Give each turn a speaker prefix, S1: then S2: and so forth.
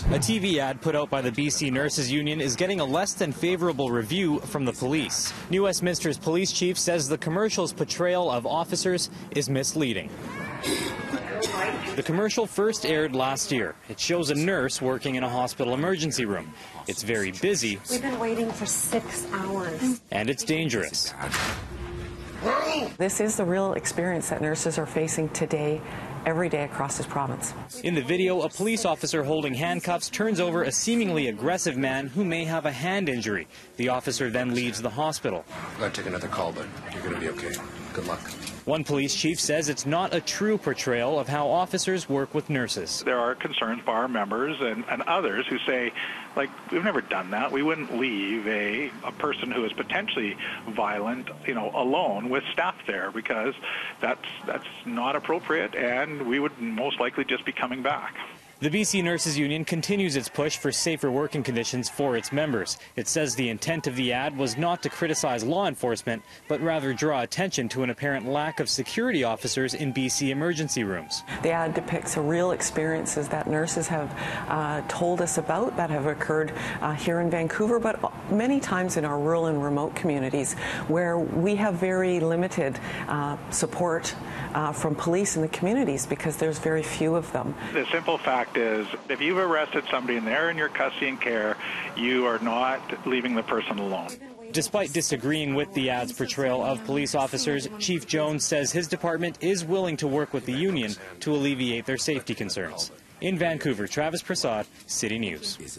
S1: A TV ad put out by the BC Nurses Union is getting a less than favorable review from the police. New Westminster's police chief says the commercial's portrayal of officers is misleading. The commercial first aired last year. It shows a nurse working in a hospital emergency room. It's very busy.
S2: We've been waiting for 6 hours.
S1: And it's dangerous.
S3: This is the real experience that nurses are facing today, every day across this province.
S1: In the video, a police officer holding handcuffs turns over a seemingly aggressive man who may have a hand injury. The officer then leaves the hospital.
S4: I've got to take another call, but you're going to be okay. Good luck.
S1: One police chief says it's not a true portrayal of how officers work with nurses.
S5: There are concerns by our members and others who say, like, we've never done that. We wouldn't leave a person who is potentially violent, alone with staff there, because that's not appropriate, and we would most likely just be coming back.
S1: The BC Nurses Union continues its push for safer working conditions for its members. It says the intent of the ad was not to criticize law enforcement, but rather draw attention to an apparent lack of security officers in BC emergency rooms.
S3: The ad depicts real experiences that nurses have told us about that have occurred here in Vancouver, but many times in our rural and remote communities where we have very limited support from police in the communities because there's very few of them.
S5: The simple fact is, if you've arrested somebody and they're in your custody and care, you are not leaving the person alone.
S1: Despite disagreeing with the ad's portrayal of police officers, Chief Jones says his department is willing to work with the union to alleviate their safety concerns. In Vancouver, Travis Prasad, City News.